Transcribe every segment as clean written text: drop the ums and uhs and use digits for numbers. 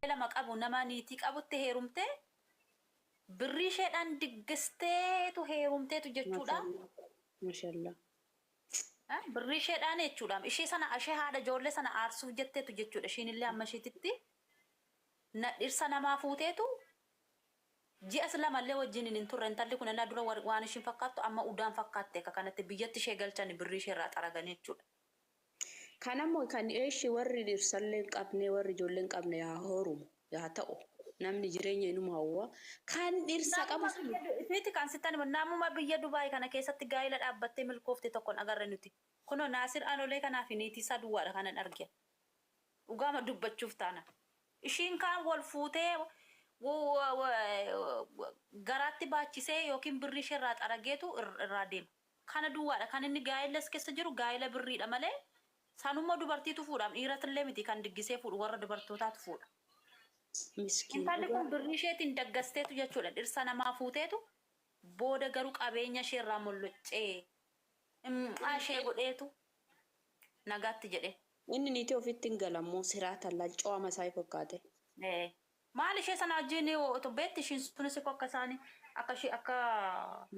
lama qabu nama niitii qabutti heerumte birrii isheedhaan diggisteetu heerumteetu jechuudha. Mashallah. Birrii isheedhaan jechuudha. Ishee sana ishee haadha ijoollee sana aarsuuf jetteetu jechuudha. Ishiin illee amma isheetitti dhirsa namaa fuuteetu ji'as lamallee wajjin hin turre intalli kun innaa dura waan ishiin fakkaattu amma udaan fakkaatte akka kanatti biyyatti ishee galchan birrii ishee irraa xaragan jechuudha. Kanammoo kan eeshi warri dhirsallee hin qabne warri ijoollee hin qabne yaa hoorumu yaa ta'u namni jireenya inuma hawwa kan dhirsa qabu Isheeti kan sittan namuma biyya Dubaay kana keessatti gaa'ila dhaabbattee milkoofte tokkoon agarre nuti. Kunoo Naasir Anolee kanaaf niitii isaa duwwaadha kanan arge. Dhugaama dubbachuuf taana. Ishiin kaan wal fuutee garaatti baachisee yookiin birrii ishee irraa xarageetu irraa deema. Kana duwwaadha kan inni gaa'ilas keessa jiru gaa'ila birriidha malee sanuma dubartiitu fuudhaam dhiiratillee miti kan diggisee fuudhu warra dubartootaatu fuudha. Intalli kun birrii isheetiin daggasteetu jechuudha dhirsa namaa fuuteetu booda garuu qabeenya ishee irraa molloccee ishee godheetu nagaatti jedhe. Inni niitii ofitti hin galammoo siraatan laccoo masaa fakkaate. Maal ishee sana wajjin beetti ishiin sunis akka isaanii akka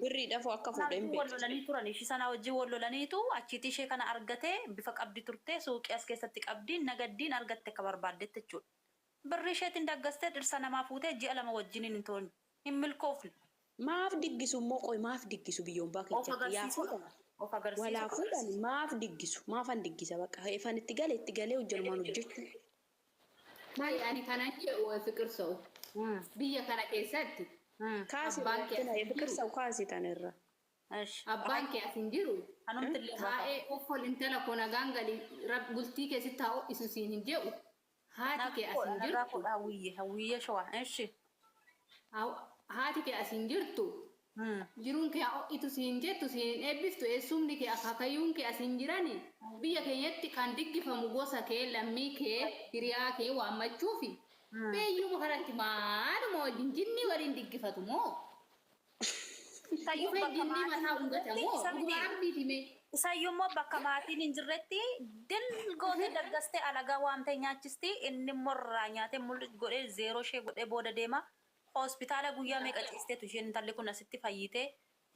birrii dhafuu akka fuudheen beektu. Wallolanii turan ishii sana wajjin wallolaniitu achiitii ishee kana argatee bifa qabdi turtee suuqii as keessatti qabdiin nagaddiin argatte akka barbaaddetti jechuudha. Birrii isheetiin daggastee dhirsa namaa fuutee ji'a lama wajjin hin toonni hin milkoofne. Maaf diggisu immoo qoy maaf diggisu biyyoon baakii yaa fuudhan. Walaa fuudhan maaf diggisu maafan diggisa bakka ifan itti galee hojjenumaan hojjechuu. Maali ani kana fikir sa'u biyya kana keessatti kaasi baanki fikir sa'u kaasi tanirra. Abbaan kee asin jiru taa'ee offol intala kona gangali bultii keessatti taa'u isu siin hin je'u haati kee asin jirtu hawwiyye shawaa eeshi haati kee asin jirtu jiruun kee itu siin jettu siin eebbiftu eessumni kee akaakayyuun kee asin jirani biyya keenyatti kan diggifamu gosa kee lammii kee hiriyaa kee waammachuufi beeyyuma kanatti maaluma wajjin jinni waliin diggifatu moo jinni mataa ungata moo dhugaarbii time isayyummoo bakka maatiin hin jirretti dilgootee daggastee alagaa waamtee nyaachisti inni morraa nyaatee mul'is godhee zeeroo ishee godhee booda deema. Hospitaala guyyaa meeqa ciisteetu isheen intalli kun asitti fayyitee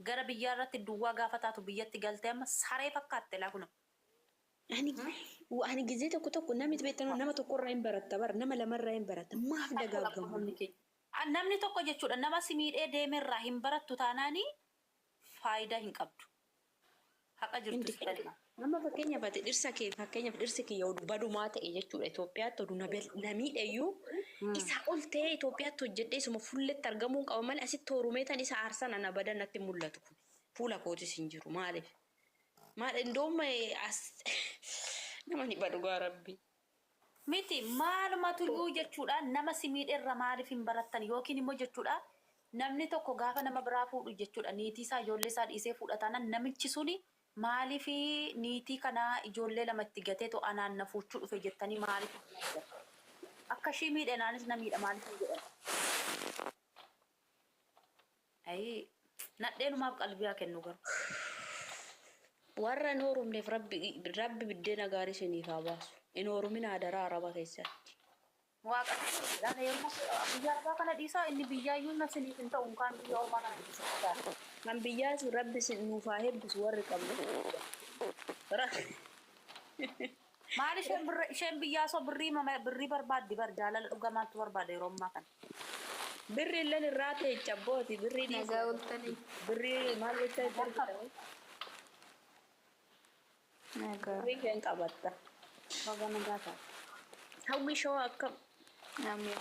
gara biyyaa irratti duwwaa gaafa taatu biyyatti galtee amma saree fakkaatte laa kun. Ani gizee tokko namni beektan nama tokkorraa hin baratta bara nama lamarraa hin baratta maaf dagaagamu. Namni tokko jechuudha nama si miidhee deemerraa hin barattu taanaanii faayidaa hin qabdu. Haqa jirtu fedha. Nama fakkeenyaaf dhirsa kee fakkeenyaaf dhirsi kiyya badumaa ta'e jechuudha Itoophiyaatti oduu namiidhayyuu isa ol ta'ee Itoophiyaatti hojjedhee isuma fulletti argamuu qaba malee asitti toorumee tan isa aarsan ana badan natti mul'atu kun fuula kootis hin jiru maaliif maal indooma as nama ni badhugaa rabbi. Miti maalumatu iyyuu jechuudha nama si miidheerra maaliif hin barattan yookiin immoo jechuudha namni tokko gaafa nama biraa fuudhu jechuudha niitii isaa ijoollee isaa dhiisee fudhatanan namichi suni. Maaliif niitii kana ijoollee lamatti gateetu anaan na fuuchuu dhufe jettanii maaliif akka ishii miidhanaanis na miidha maaliif jedhan. Nadheenumaaf qalbii haa kennu garuu. Warra hin horumneef rabbi biddeena gaarii isiniif haa baasu. Hin horumin adaraa araba keessatti. Waaqa biyya arbaa kana dhiisaa inni biyyaayyuu na siniif hin ta'u kan biyya ormaa kana dhiisaa. Kan biyyaa sun rabbi nuuf haa eebbisu warri qabnu. Maal isheen biyyaa soo birrii barbaaddi bar jaalala dhugamaatti barbaada yeroo ammaa kana. Birri illee irraa ta'e cabbooti birri nagaa oltanii birri maal jecha jirtu. nagaa Birri keen qabatta. Baga nagaa ta'a. Hawwi shoo akka namni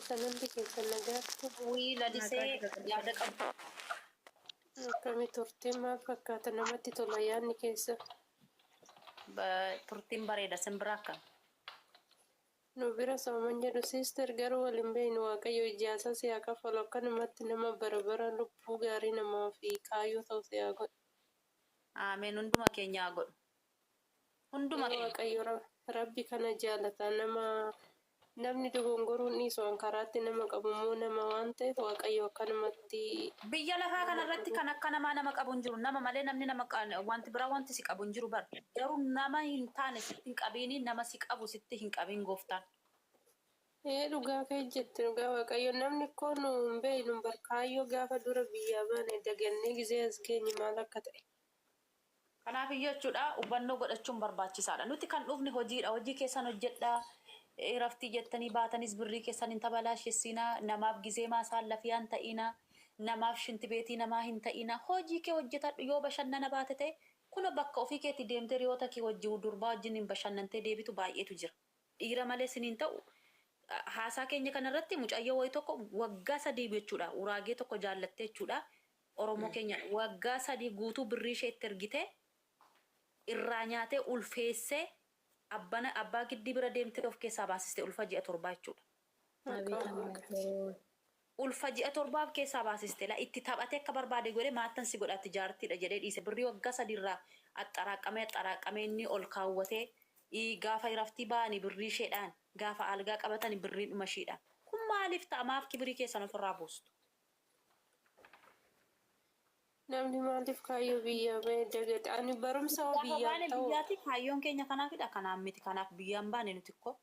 Sagantii keessa nagaatti Wii ladisee yaada qabdu. akkamii turtiin maal fakkaata namatti tola yaadni keessa Turtiin bareeda simbira akkam. nu bira sooman jedhu siister garuu waliin beeynu waaqayyo ijaasa siyaa kafalu akkanumatti nama bara lubbuu gaarii namaa fi kaayyoo ta'u siyaa godhu. Ameen hunduma keenya haa godhu. Hunduma keenya. Waaqayyo rabbi kana jaalata namni dogongoruun dhiisuun karaatti nama qabummoo nama waan ta'eef waaqayyo akkanumatti Biyya lafaa kanarratti kan akka namaa nama qabu hin jiru. Nama malee namni nama wanti biraa wanti si qabu hin jiru bar. Garuu nama hin taane sitti hin qabiini nama si qabu sitti hin qabiin gooftaan. Dhugaa kee jette dhugaa waaqayyo namni koo nu hin beeknu barkaayyoo gaafa dura biyyaa baane dagannee gisee as geenye maal akka ta'e. Kanaaf jechuudha hubannoo godhachuun barbaachisaadha. Nuti kan dhufne hojiidha. Hojii keessan hojjedhaa. Raftii jettanii baatanis birrii keessan hin tabalaashessinaa. Namaaf gizee maasaan lafiyaan ta'inaa. Namaaf shinti beetii namaa hin ta'inaa. Hojii kee hojjetadhu yoo bashannana baate ta'e kun bakka ofii keetti deemtee hiriyoota kee wajjin durbaa wajjin hin bashannantee deebitu baay'eetu jira. Dhiira malee siniin ta'u. Haasaa keenya kanarratti mucayyoo wayii tokko waggaa 3 jechuudha. Uraagee tokko jaallattee jechuudha. Oromoo keenya waggaa 3 guutuu birrii ishee itti ergitee irraa nyaatee ulfeessee abbaa giddii bira deemtee of keessaa baasiste ulfa ji'a 7 jechuudha. Ulfa ji'a 7 keessaa baasiste la itti taphatee akka barbaade godhee maattan si godhatti jaartiidha jedhee dhiise birrii waggaa 3 irraa axxaraaqamee inni ol kaawwatee gaafa raftii ba'anii birrii isheedhaan gaafa algaa qabatanii birrii dhuma isheedhaan kun maaliif ta'a maaf kibrii keessan ofirraa buustu? Namni maaliif kaayyoo biyyaa ba'e dagate ani barumsa biyyaa ta'u. Biyyaatti kaayyoon keenya kanaafidha kanaaf miti kanaaf biyyaan baane nuti ko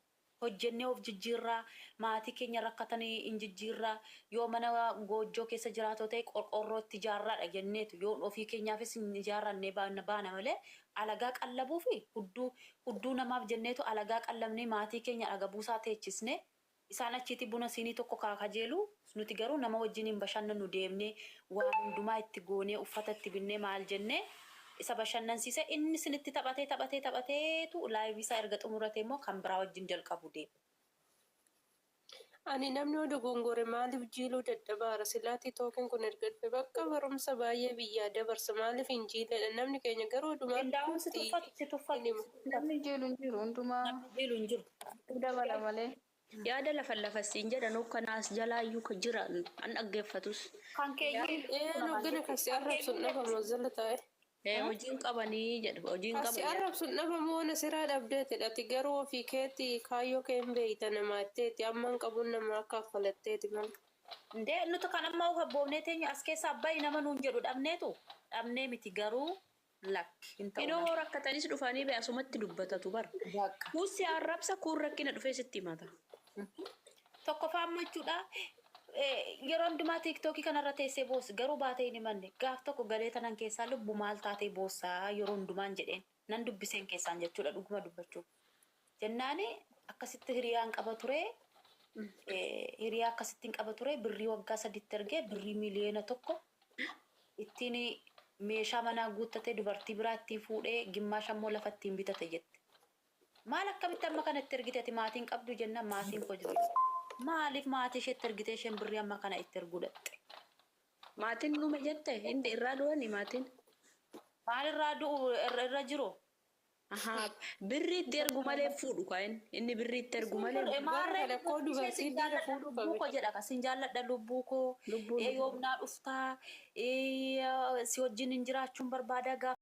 hojjennee of jijjiirraa maatii keenya rakkatanii hin jijjiirraa yoo mana goojjoo keessa jiraatoo ta'e qorqorroo itti ijaarraadha jenneetu yoo ofii keenyaafis hin ijaarrannee baana malee alagaa qallabuu fi hudduu namaaf jenneetu alagaa qallabnee maatii keenya dhaga buusaa teechisne isaan achitti buna siinii tokko kaakajeelu nuti garuu nama wajjin hin bashannanu deemnee waan hundumaa itti goonee uffata itti binnee maal jennee isa bashannansiise inni sinitti taphateetu laayivii isaa erga xumurate immoo kan biraa wajjin jalqabu deema. Ani namni oduu gongore maaliif jiiluu dadhabaara silaati tookin kun erga bakka barumsa baay'ee biyyaa dabarsa maaliif hin jiiledha namni keenya garuu odumaa si tuffatu. Namni jiilu hin jiru hundumaa Jilu hin jiru. dabala malee. Yaada lafa siin jedhan kanaas jalaayyuu jira an dhaggeeffatus. Kan keeyyii. Nuggina kasi arrabsuun dhabamoo zala taa'e. Hojiin qabanii jedhu hojiin Kasi qabanii. arrabsuun dhabamoo na siraa dhabdeetidha garuu ofii keetti kaayyoo kee hin beeyta namaatteeti amman qabuun nama akka affalatteeti malee. Ndee nuti kan amma habboomnee teenya as keessa abbayi nama nuun jedhu dhabnee miti garuu lakki hin ta'u. Inoo rakkatanis dhufanii be'asumatti dubbatatu bara. Kuusi arrabsa kuun rakkina dhufee sitti himata. Tokko faammachuudha. Yeroo hundumaa tiiktookii kanarra teessee boossi garuu baatee hin himanne gaaf tokko galee tanan keessaa lubbu maal taatee boossaa yeroo hundumaan jedheen nan dubbiseen keessaan jechuudha dhuguma dubbachuuf. Jennaani akkasitti hiriyaan qaba ture. Hiriyaa akkasittiin qaba ture birrii waggaa 3 ergee birrii miliyoona 1 ittiin meeshaa manaa guuttatee dubartii biraa ittiin fuudhee gimmaasha immoo lafa ittiin bitate jette. Maal akkamitti amma kanatti ergite ati maatiin qabdu jennaan maatiin koo jiru. Maaliif maatii isheetti ergitee isheen birrii amma kana itti erguu dhatte? Maatiin dhume jette hindi irraa du'ani maatiin. Maal irraa du'u irra jiru? Birrii itti ergu malee fuudhu kaa'in inni birrii itti ergu malee. Maarree koo dubartii dhiira fuudhu qabu jedha kasin jaalladha lubbuu koo yoomnaa dhuftaa si wajjin hin jiraachuun barbaada gaafa.